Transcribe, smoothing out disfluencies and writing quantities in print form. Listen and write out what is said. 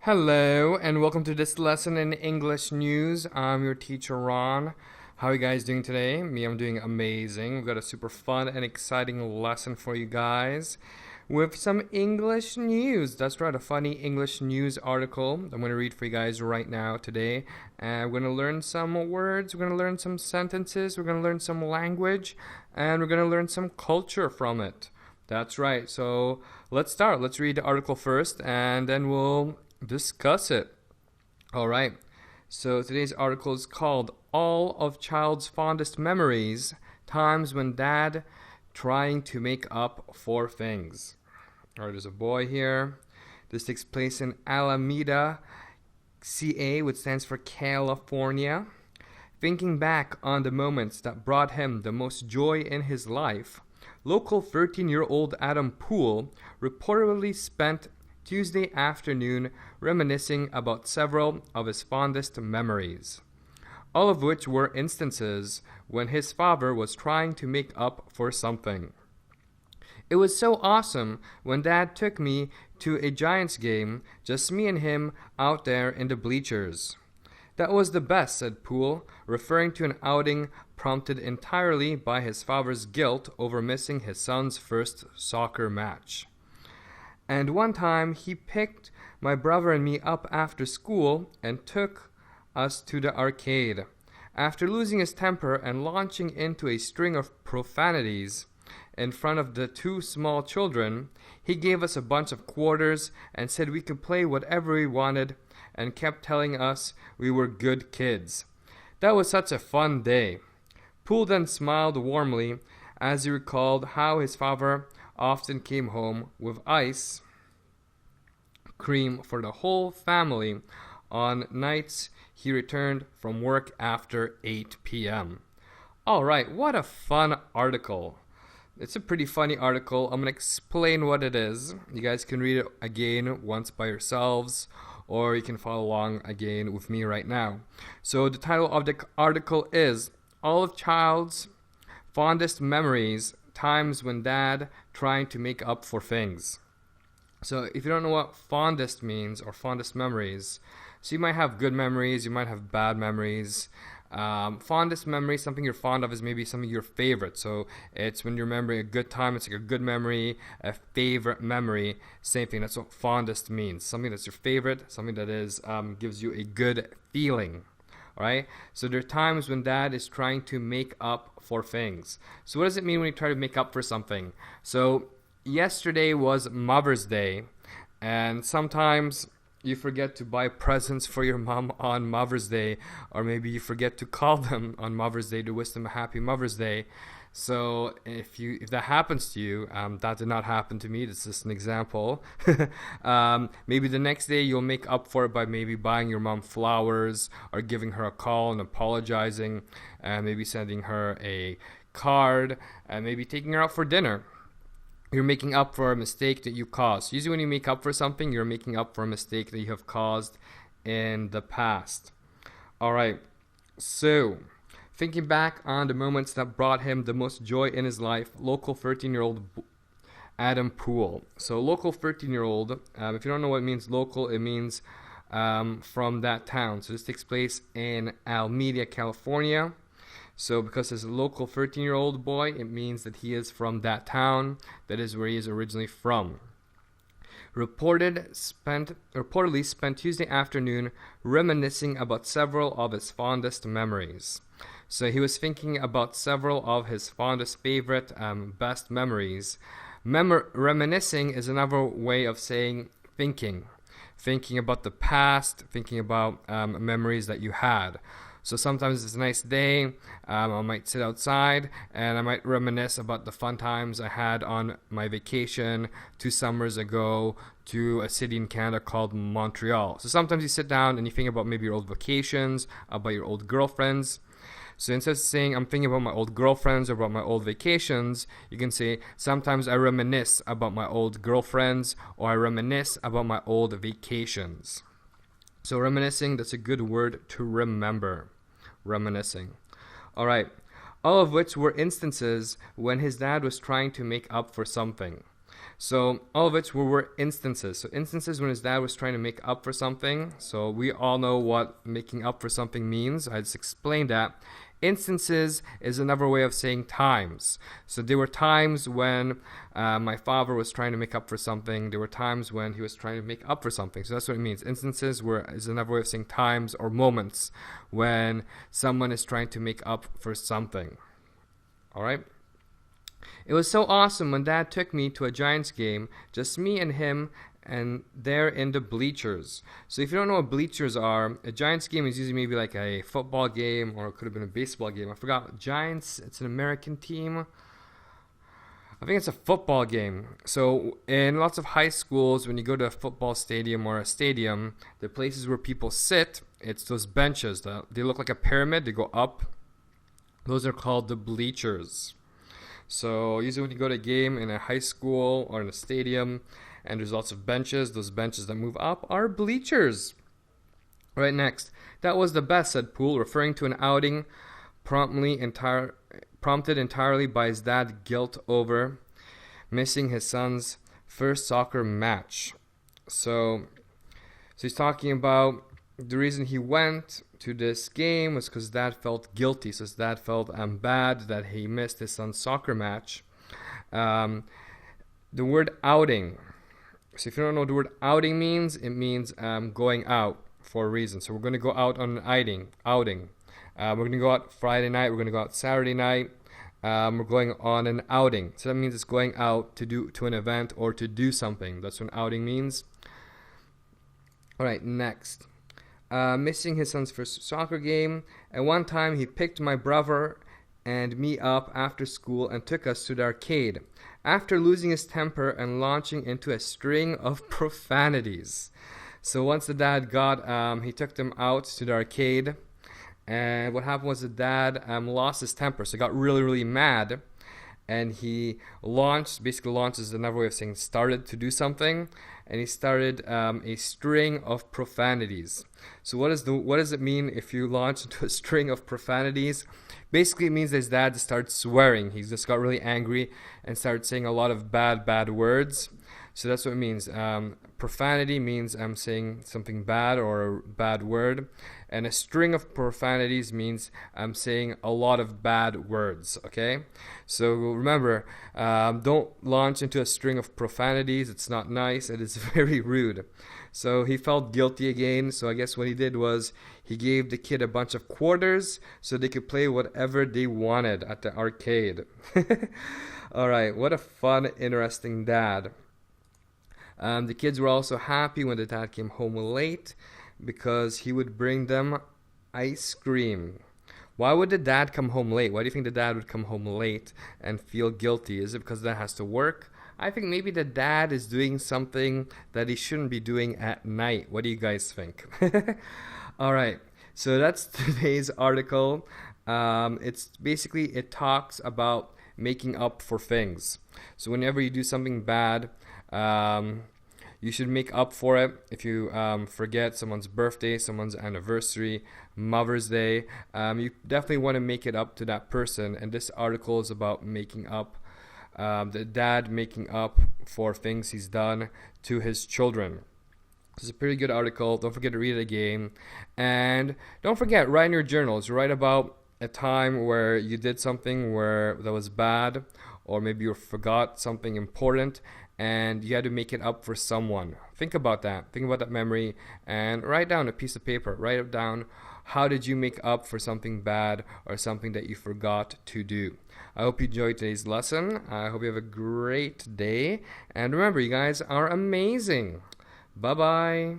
Hello, and welcome to this lesson in English news. I'm your teacher, Ron. How are you guys doing today? Me, I'm doing amazing. We've got a super fun and exciting lesson for you guys with some English news. That's right, a funny English news article I'm going to read for you guys right now today. And we're going to learn some words, we're going to learn some sentences, we're going to learn some language, and we're going to learn some culture from it. That's right. So let's start. Let's read the article first, and then we'll discuss it. All right. So today's article is called All of Child's Fondest Memories, Times When Dad Trying to Make Up for Things. All right, there's a boy here. This takes place in Alameda, CA, which stands for California. Thinking back on the moments that brought him the most joy in his life, local 13-year-old Adam Poole reportedly spent Tuesday afternoon reminiscing about several of his fondest memories, all of which were instances when his father was trying to make up for something. It was so awesome when Dad took me to a Giants game, just me and him out there in the bleachers. That was the best, said Poole, referring to an outing prompted entirely by his father's guilt over missing his son's first soccer match. And one time he picked my brother and me up after school and took us to the arcade. After losing his temper and launching into a string of profanities in front of the two small children, he gave us a bunch of quarters and said we could play whatever we wanted and kept telling us we were good kids. That was such a fun day. Poole then smiled warmly as he recalled how his father often came home with ice cream for the whole family on nights he returned from work after 8 p.m. All right, what a fun article. It's a pretty funny article. I'm going to explain what it is. You guys can read it again once by yourselves, or you can follow along again with me right now. So the title of the article is All of Child's Fondest Memories, Times When Dad Trying to Make Up for Things. So if you don't know what fondest means or fondest memories, so you might have good memories, you might have bad memories. Fondest memory, something you're fond of, is maybe something your favorite. So it's when you're remembering a good time, it's like a good memory, a favorite memory. Same thing, that's what fondest means. Something that's your favorite, something that is gives you a good feeling. Alright, so there are times when Dad is trying to make up for things. So what does it mean when you try to make up for something? So yesterday was Mother's Day, and sometimes you forget to buy presents for your mom on Mother's Day, or maybe you forget to call them on Mother's Day to wish them a happy Mother's Day. So if that happens to you, that did not happen to me. This is an example. Maybe the next day you'll make up for it by maybe buying your mom flowers or giving her a call and apologizing, and maybe sending her a card, and maybe taking her out for dinner. You're making up for a mistake that you caused. Usually when you make up for something, you're making up for a mistake that you have caused in the past. All right, so thinking back on the moments that brought him the most joy in his life, local 13-year-old Adam Poole. So local 13-year-old, if you don't know what it means local, it means from that town. So this takes place in Alameda, California. So because it's a local 13-year-old boy, it means that he is from that town. That is where he is originally from. Reportedly spent Tuesday afternoon reminiscing about several of his fondest memories. So he was thinking about several of his fondest, favorite, best memories. Reminiscing is another way of saying thinking. Thinking about the past, thinking about memories that you had. So sometimes it's a nice day, I might sit outside and I might reminisce about the fun times I had on my vacation 2 summers ago to a city in Canada called Montreal. So sometimes you sit down and you think about maybe your old vacations, about your old girlfriends. So instead of saying I'm thinking about my old girlfriends or about my old vacations, you can say sometimes I reminisce about my old girlfriends, or I reminisce about my old vacations. So reminiscing, that's a good word to remember. Reminiscing. All right. All of which were instances when his dad was trying to make up for something. So all of which were instances. So instances when his dad was trying to make up for something. So we all know what making up for something means. I just explained that. Instances is another way of saying times. So there were times when my father was trying to make up for something. There were times when he was trying to make up for something. So that's what it means. Instances is another way of saying times or moments when someone is trying to make up for something. All right? It was so awesome when Dad took me to a Giants game, just me and him, and they're in the bleachers. So if you don't know what bleachers are, a Giants game is usually maybe like a football game, or it could have been a baseball game. I forgot. Giants, it's an American team. I think it's a football game. So in lots of high schools, when you go to a football stadium or a stadium, the places where people sit, it's those benches. They look like a pyramid. They go up. Those are called the bleachers. So usually when you go to a game in a high school or in a stadium and there's lots of benches, those benches that move up are bleachers. All right, next. That was the best, said Poole, referring to an outing prompted entirely by his dad's guilt over missing his son's first soccer match. So he's talking about the reason he went to this game was because dad felt guilty. So his dad felt bad that he missed his son's soccer match. The word outing. So if you don't know what the word outing means, it means going out for a reason. So we're going to go out on an outing. We're going to go out Friday night. We're going to go out Saturday night. We're going on an outing. So that means it's going out to an event or to do something. That's what an outing means. All right, next. Missing his son's first soccer game. At one time, he picked my brother and me up after school and took us to the arcade. After losing his temper and launching into a string of profanities. So once the dad he took them out to the arcade. And what happened was the dad lost his temper. So he got really, really mad. And he basically launched is another way of saying started to do something. And he started a string of profanities. So what does it mean if you launch into a string of profanities? Basically, it means that his dad just started swearing. He just got really angry and started saying a lot of bad words. So that's what it means. Profanity means I'm saying something bad or a bad word. And a string of profanities means I'm saying a lot of bad words, okay? So remember, don't launch into a string of profanities. It's not nice. It is very rude. So he felt guilty again. So I guess what he did was he gave the kid a bunch of quarters so they could play whatever they wanted at the arcade. All right, what a fun, interesting dad. The kids were also happy when the dad came home late because he would bring them ice cream. Why would the dad come home late? Why do you think the dad would come home late and feel guilty? Is it because the dad has to work? I think maybe the dad is doing something that he shouldn't be doing at night. What do you guys think? All right, so that's today's article. It talks about making up for things. So whenever you do something bad, you should make up for it. If you forget someone's birthday, someone's anniversary, Mother's Day, you definitely want to make it up to that person. And this article is about making up, the dad making up for things he's done to his children. It's a pretty good article. Don't forget to read it again. And don't forget, write in your journals. Write about a time where you did something that was bad, or maybe you forgot something important and you had to make it up for someone. Think about that. Think about that memory and write down a piece of paper. Write it down. How did you make up for something bad or something that you forgot to do? I hope you enjoyed today's lesson. I hope you have a great day. And remember, you guys are amazing. Bye-bye.